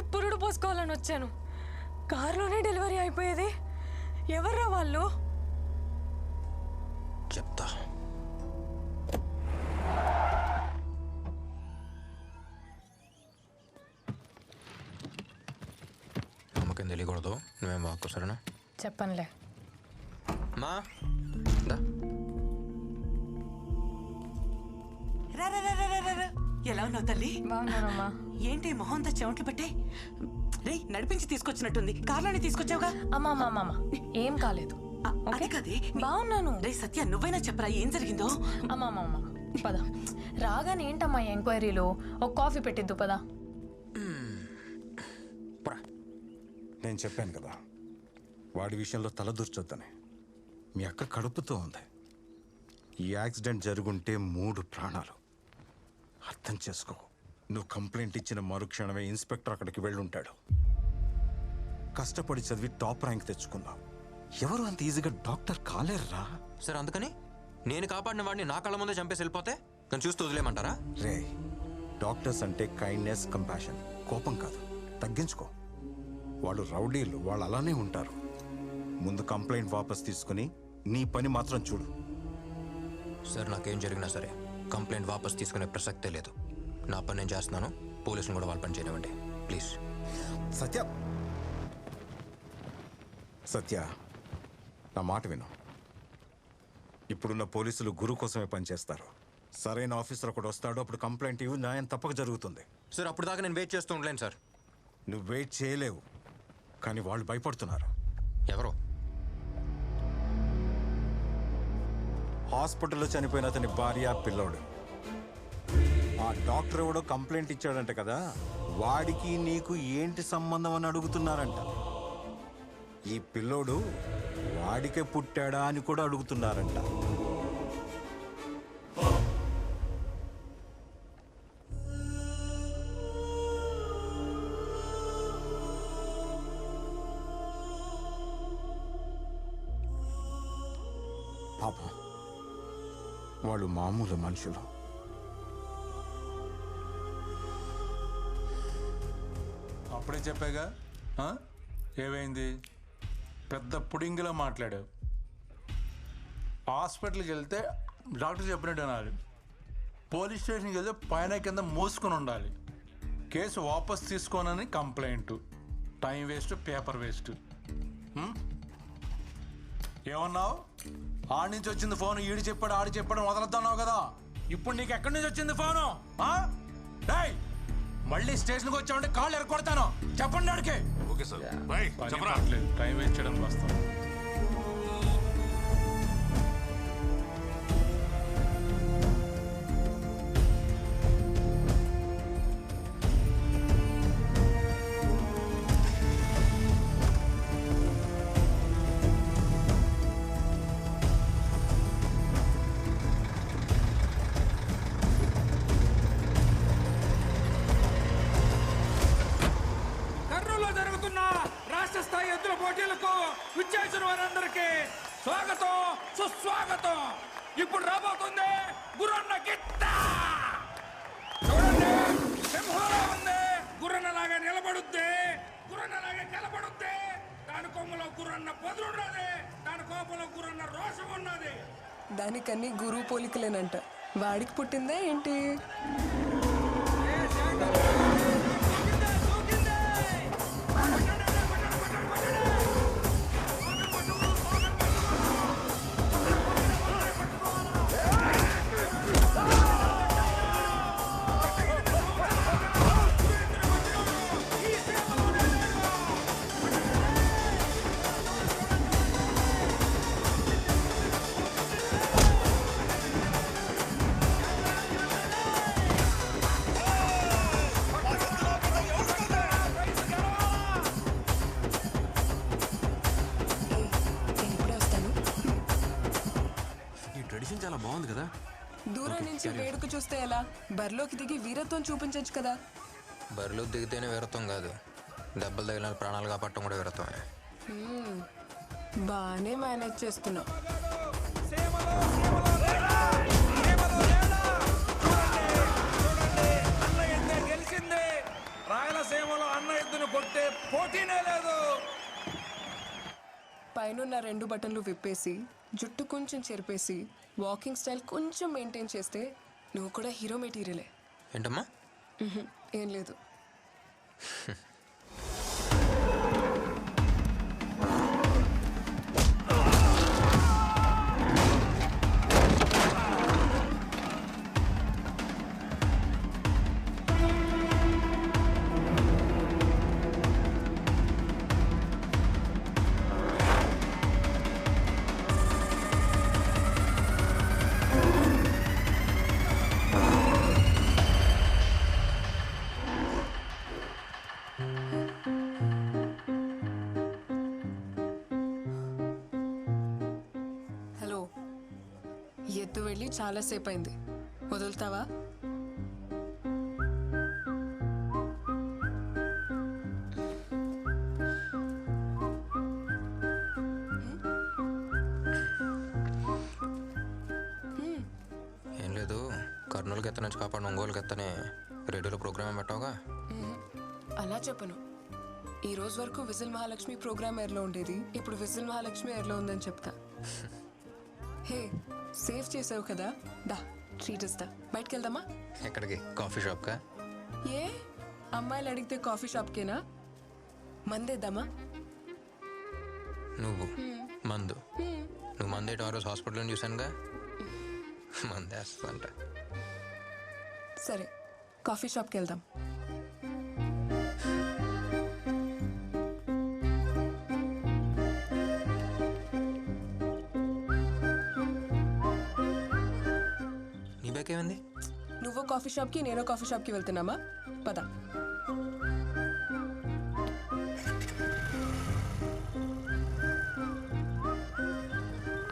బిడ్డకి పురుడు పోసుకోవాలని వచ్చాను. కారులోనే డెలివరీ అయిపోయేది. ఎవర్రా వాళ్ళు? చెప్తా. అమ్మకేం తెలియకూడదు, నువ్వేం వాక్కు సరేనా? చెప్పనులే. మా ఎలా ఉన్నావు తల్లి? బాగున్నానమ్మా. ఏంటి మొహంత చెమట్లు పట్టే? రే నడిపించి తీసుకొచ్చినట్టుంది. కార్లోనే తీసుకొచ్చావుగా? అమ్మా అమ్మా అమ్మా ఏం కాలేదు. అది కదే. బాగున్నాను. రే సత్య, నువ్వైనా చెప్పరా ఏం జరిగిందో? అమ్మా అమ్మా అమ్మా పద. రాగానే ఏంటమ్మా ఎంక్వైరీలో? ఒక కాఫీ పెట్టిద్దు పద. నేను చెప్పాను కదా, వాడి విషయంలో తలదూర్చొద్దని. మీ అక్క కడుపుతో ఉంది. ఈ యాక్సిడెంట్ జరుగుంటే 3 ప్రాణాలు. అర్థం చేసుకో. నువ్వు కంప్లైంట్ ఇచ్చిన మరుక్షణమే ఇన్స్పెక్టర్ అక్కడికి వెళ్ళుంటాడు. కష్టపడి చదివి టాప్ ర్యాంక్ తెచ్చుకున్నావు. ఎవరు అంత ఈజీగా డాక్టర్ కాలేర్రా? సరే, అందుకని నేను కాపాడిన వాడిని నా కళ్ళ ముందే చంపేసి వెళ్ళిపోతే నన్ను చూస్తూ వదిలేమంటారా? రే, డాక్టర్స్ అంటే కైండ్నెస్, కంపాషన్, కోపం కాదు. తగ్గించుకో. వాళ్ళు రౌడీలు, వాళ్ళు అలానే ఉంటారు. ముందు కంప్లైంట్ వాపస్ తీసుకుని నీ పని మాత్రం చూడు. సార్, నాకేం జరిగినా సరే కంప్లైంట్ వాపస్ తీసుకునే ప్రసక్తే లేదు. నా పని నేను చేస్తున్నాను. పోలీసులు కూడా వాళ్ళ పని చేయనివ్వండి ప్లీజ్. సత్య, సత్య, నా మాట విను. ఇప్పుడున్న పోలీసులు గురు కోసమే పనిచేస్తారు. సరైన ఆఫీసర్ ఒకటి వస్తాడు, అప్పుడు కంప్లైంట్ ఇవ్వు, న్యాయం తప్పక జరుగుతుంది. సార్, అప్పుడు దాకా నేను వెయిట్ చేస్తూ ఉండలేను సార్. నువ్వు వెయిట్ చేయలేవు, కానీ వాళ్ళు భయపడుతున్నారు. ఎవరు? హాస్పిటల్లో చనిపోయిన అతని భార్య, పిల్లోడు. ఆ డాక్టర్ ఎవడో కంప్లైంట్ ఇచ్చాడంట కదా, వాడికి నీకు ఏంటి సంబంధం అని అడుగుతున్నారంట. ఈ పిల్లోడు వాడికే పుట్టాడా అని కూడా అడుగుతున్నారంట. పాపం, వాళ్ళు మామూలు మనుషులు. అప్పుడే చెప్పాగా. ఏమైంది? పెద్ద పుడింగిలా మాట్లాడావు. హాస్పిటల్కి వెళ్తే డాక్టర్ చెప్పినట్టు అనాలి. పోలీస్ స్టేషన్కి వెళ్తే పైన కింద మూసుకొని ఉండాలి. కేసు వాపస్ తీసుకోనని complaint. Time waste, paper waste. ఏమన్నావు? ఆడి నుంచి వచ్చింది ఫోన్. ఈడు చెప్పాడు, ఆడి చెప్పాడు, వదలొద్దన్నావు కదా. ఇప్పుడు నీకు ఎక్కడి నుంచి వచ్చింది ఫోను? మళ్ళీ స్టేషన్కి వచ్చామంటే కాళ్ళు ఎరగొడతాను. చెప్పండి ఆడికి. Okay sir. టైం వేస్ట్ చేయడానికి వస్తాను. విచ్చేసిన వారందరికీ స్వాగతం, సుస్వాగతం. ఇప్పుడు రాబోతుంది గుర్రన్న గిత్త. చూడండి, సింహంలా ఉంది. గుర్రన్నలాగా నిలబడుద్ది, గుర్రన్నలాగా నిలబడుద్ది. దాని కొమ్మలో గుర్రన్న పొదులున్నది, దాని కోపంలో గుర్రన్న రోషం ఉన్నది. దానికన్నీ గురువు పోలికలేనంట. వాడికి పుట్టిందా ఏంటి? చాలా బాగుంది కదా. దూరం నుంచి వేడుక చూస్తే ఎలా? బరిలోకి దిగి వీరత్వం చూపించచ్చు కదా. బరిలో దిగితేనే వీరత్వం కాదు, దెబ్బలు తగిలిన ప్రాణాలు కాపాడటం కూడా వీరత్వమే. బాగానే మేనేజ్ చేస్తున్నావు. గెలిచింది రాయలసీమలో సన్న ఎద్దును కొట్టే పోటీనే లేదు. పైనున్న 2 బటన్లు విప్పేసి జుట్టు కొంచెం చెరిపేసి వాకింగ్ స్టైల్ కొంచెం మెయింటైన్ చేస్తే నువ్వు కూడా హీరో మెటీరియలే. ఏంటమ్మా? ఏం లేదు. హలో, ఎత్తు వెళ్ళి చాలాసేపు అయింది, వదులుతావా? ఏం లేదు, కర్నూలుకి ఎత్త నుంచి కాపాడిన ఒంగోలుకి ఎత్తనే రేడియోలో ప్రోగ్రామ్ పెట్టావుగా. అలా చెప్పను. ఈ రోజు వరకు విజిల్ మహాలక్ష్మి ప్రోగ్రామ్ ఎయిర్లో ఉండేది, ఇప్పుడు విజిల్ మహాలక్ష్మి ఎయిర్లో ఉందని చెప్తా. హే, సేవ్ చేసావు కదా, దా ట్రీట్ ఇస్తా. బయటికి వెళ్దామా? ఎక్కడికి? కాఫీ షాప్కా? ఏ అమ్మాయిలు అడిగితే కాఫీ షాప్కేనా? మందేద్దామా? నువ్వు మందు? నువ్వు మందేయటం ఆ రోజు హాస్పిటల్లో చూశానుగా. మందేస్తా. సరే, కాఫీ షాప్కి వెళ్దాం. నీ బ్యాగ్ ఏమైంది? నువ్వు కాఫీ షాప్కి, నేను కాఫీ షాప్కి వెళ్తున్నామా? పద.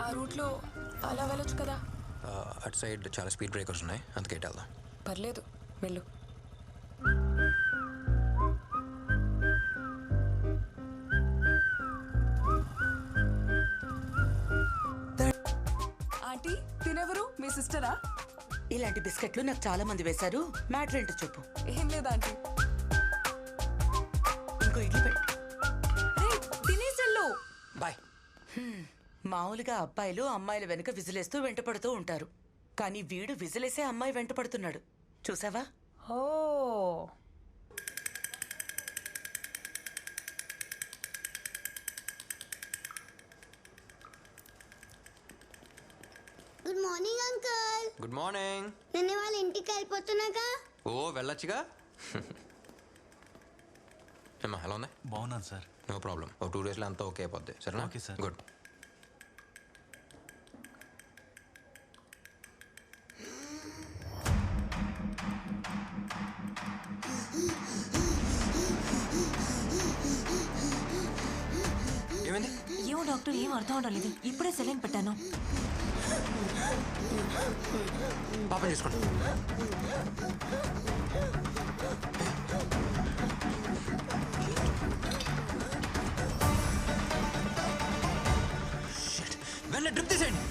ఆ రూట్లో అలా వెళ్ళొచ్చు కదా. అటు సైడ్ చాలా స్పీడ్ బ్రేకర్స్ ఉన్నాయి, అందుకే ఇటు వెళ్దాం. పర్లేదు, వెళ్ళు. ఆంటీ, తినెవరు? మీ సిస్టరా? ఇలాంటి బిస్కెట్లు నాకు చాలా మంది వేశారు. మ్యాటర్ ఏంటో చెప్పు. ఏం లేదా ఆంటీ. ఇంకో ఇడ్లీ పెట్టు. తినేసెళ్ళు. బాయ్. మామూలుగా అబ్బాయిలు అమ్మాయిల వెనుక విజిలేస్తూ వెంట పడుతూ ఉంటారు, కానీ వీడు విజిలేసే అమ్మాయి వెంట పడుతున్నాడు. చూసావా? ఓ, good morning uncle. Good morning. నేను వాళ్ళ ఇంటికి వెళ్ళిపోతున్నాగా. ఓ, వెళ్ళొచ్చుగా. ఏమ్మా, ఎలా ఉంది? బాగున్నాను సార్. No problem. ఒక 2 డేస్లో అంతా ఓకే అయిపోద్ది. సరేనా? Okay sir. గుడ్. ఏమైంది? ఏమో డాక్టర్, ఏం అర్థం అవడం లేదు. ఇప్పుడే సెలైన్ పెట్టాను. పాపం చేసుకోండి. వెళ్ళి డ్రిప్ తీసేయండి.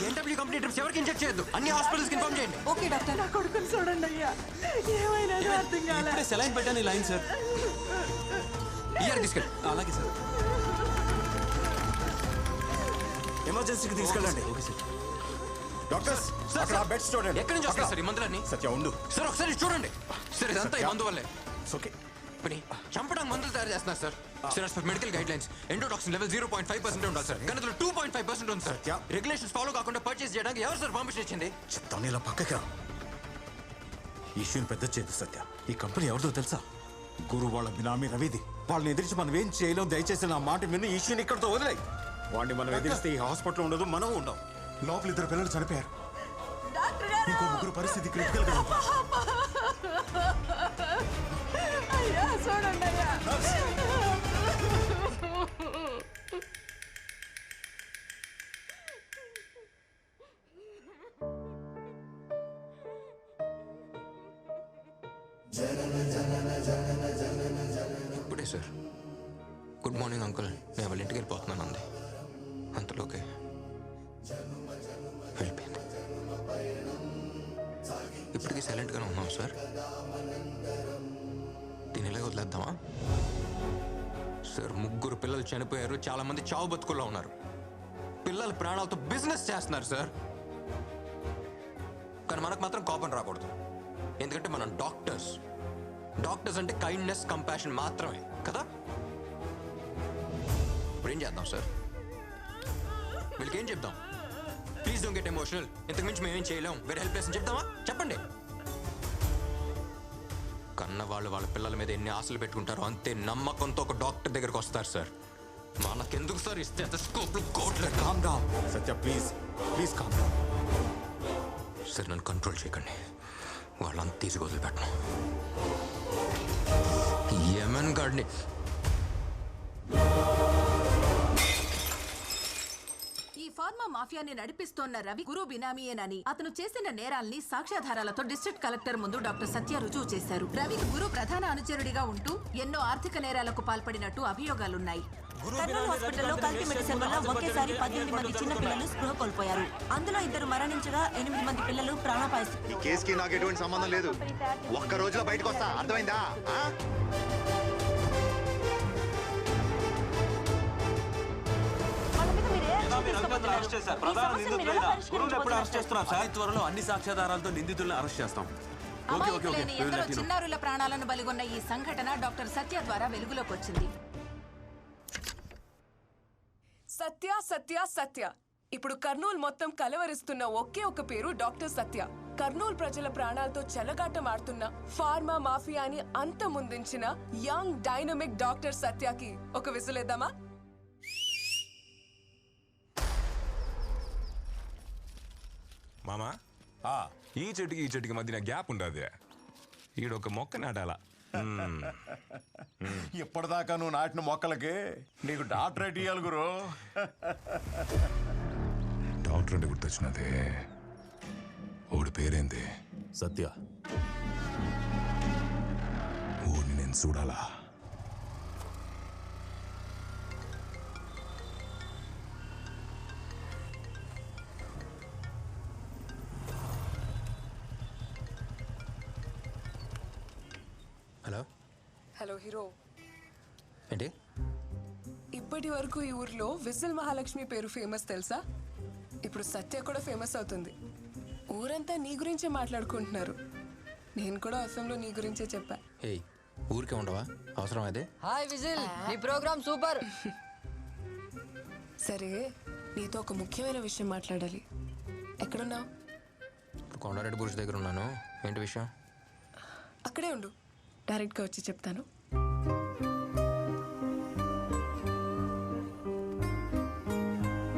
ఎన్డబ్ల్యూ కంపెనీ డ్రిప్స్ ఎవరికి ఇన్జెక్ట్ చేయొద్దు. అన్ని హాస్పిటల్స్కి ఇన్ఫార్మ్ చేయండి. Okay doctor. నా కొడుకుని చూడండి అయ్యా, ఏమైనా అర్థం కాలే. ఇప్పుడే సెలైన్ పెట్టాను ఈ లైన్ సార్. ఇయర్ తీసుకెళ్ళి. అలాగే సార్. ఎమర్జెన్సీకి తీసుకెళ్ళండి. Okay sir. డాక్టర్స్, అక్కడ బెడ్స్ చూడండి. ఎక్కడి నుంచి వస్తారు సార్ ఈ మందులన్నీ? సత్య ఉండు. సార్ ఒకసారి చూడండి. సార్ ఇదంతా ఈ మందు వల్లే. ఓకే. పని చంపడానికి మందులు తయారు చేస్తున్నారు sir. Sir for medical guide lines endotoxin level 0.5% ఉండాలి సార్. కానీ 2.5% ఉంది సార్. రెగ్యులేషన్స్ ఫాలో కాకుండా పర్చేస్ చేయడానికి ఎవరు సార్ పర్మిషన్ ఇచ్చింది? చెప్తాను, ఇలా పక్కకి రా. ఇష్యూని పెద్ద చేయదు సత్య. ఈ కంపెనీ ఎవరిదో తెలుసా? గురు వాళ్ళ బినామీ రవిది. వాళ్ళని ఎదిరించి మనం ఏం చేయలేం. దయచేసి నా మాట విని ఈ ఇష్యూని ఇక్కడితో వదిలేయి. వాడిని మనం ఎదిరిస్తే ఈ హాస్పిటల్ ఉండదు, మనం ఉండం. లోపల 2 పిల్లలు చనిపోయారు. ఇంకో 3 పరిస్థితి క్రిటికల్ గా ఉంది. అయ్యా చూడండి అయ్యా. ఇప్పుడే సార్ గుడ్ మార్నింగ్ అంకుల్, నేను వాళ్ళ ఇంటికి వెళ్ళిపోతున్నాను అంది. అంతలోకే వెళ్ళిపోయింది. ఇప్పటికీ సైలెంట్గానే ఉన్నాం సార్. దీని ఇలాగ వదిలేద్దామా సార్? 3 పిల్లలు చనిపోయారు, చాలా మంది చావు బతుకుల్లో ఉన్నారు. పిల్లల ప్రాణాలతో బిజినెస్ చేస్తున్నారు సార్. కానీ మనకు మాత్రం కోపం రాకూడదు, ఎందుకంటే మనం డాక్టర్స్. డాక్టర్స్ అంటే కైండ్నెస్, కంపాషన్ మాత్రమే కదా. ఇప్పుడు ఏం చేద్దాం సార్? వీళ్ళకి ఏం చెప్దాం? ప్లీజ్ డోంట్ గెట్ ఎమోషనల్, ఇంతకు మించి మేమేం చేయలేం, వెరీ హెల్ప్లెస్ అని చెప్దామా? చెప్పండి. కన్న వాళ్ళు వాళ్ళ పిల్లల మీద ఎన్ని ఆశలు పెట్టుకుంటారో అంతే నమ్మకంతో ఒక డాక్టర్ దగ్గరకు వస్తారు సార్. మనకెందుకు సార్ ఈ స్టెథోస్కోప్లు, కోట్లు? Calm down Satya, please please calm down. Sir నన్ను కంట్రోల్ చేయకండి, వాళ్ళంతా తీసి వదిలిపెట్టను. యమన్ గాడిని ఈ ఫార్మా మాఫియాని నడిపిస్తోన్న రవి గురు బినామీయేనని, అతను చేసిన నేరాల్ని సాక్ష్యాధారాలతో డిస్ట్రిక్ట్ కలెక్టర్ ముందు డాక్టర్ సత్య రుజువు చేశారు. రవి గురు ప్రధాన అనుచరుడిగా ఉంటూ ఎన్నో ఆర్థిక నేరాలకు పాల్పడినట్టు అభియోగాలున్నాయి. కర్నూలు హాస్పిటల్లో కల్తీ మెడిసిన్ వల్ల ఒకేసారి 18 మంది చిన్న పిల్లలు స్పృహ కోల్పోయారు. అందులో 2 మరణించగా 8 మంది పిల్లలు ప్రాణాపాయ స్థితి. ఈ కేసుకి నాకు ఎటువంటి సంబంధం లేదు. ఒక్క రోజులో బయటకు వస్తా, అర్థమైందా? త్వరలో అన్ని సాక్ష్యాధారాలతో నిందితులను అరెస్ట్ చేస్తాం. అమాయకులైన ఎందరో చిన్నారుల ప్రాణాలను బలిగొన్న ఈ సంఘటన డాక్టర్ సత్య ద్వారా వెలుగులోకి వచ్చింది. సత్య సత్య సత్య. ఇప్పుడు కర్నూలు మొత్తం కలవరిస్తున్న ఒకే ఒక పేరు డాక్టర్ సత్య. కర్నూలు ప్రజల ప్రాణాలతో చెలగాటం ఆడుతున్న ఫార్మా మాఫియాని అంతమొందించిన యంగ్ డైనమిక్ డాక్టర్ సత్యకి ఒక విసులేద్దామా? మామా, ఈ చెట్టుకి మధ్యన గ్యాప్ ఉండదు. ఈడొక మొక్క నాటాలా. ఇప్పటిదాకా నువ్వు నాటిన మొక్కలకి నీకు డాక్టరేట్ ఇయ్యాలి గురు. డాక్టర్ అంటే గుర్తొచ్చినదే. ఓడి పేరేంది? సత్య. ఊరిని నేను చూడాలా? Hello hello hero. ఏంటి? ఇప్పటి వరకు ఈ ఊర్లో విజిల్ మహాలక్ష్మి పేరు ఫేమస్ తెలుసా? ఇప్పుడు సత్య కూడా ఫేమస్ అవుతుంది. ఊరంతా నీ గురించే మాట్లాడుకుంటున్నారు. నేను కూడా అసెంబ్లీలో నీ గురించే చెప్పా. ఏయ్, ఊరికే ఉండవా? అవసరం అదే. హాయ్ విజిల్, నీ ప్రోగ్రామ్ సూపర్. సరే, నీతో ఒక ముఖ్యమైన విషయం మాట్లాడాలి. ఎక్కడున్నావు? కొండారెడ్డి బురుష్ దగ్గర ఉన్నాను. ఏంటి విషయం? అక్కడే ఉండు, డైరెక్ట్గా వచ్చి చెప్తాను.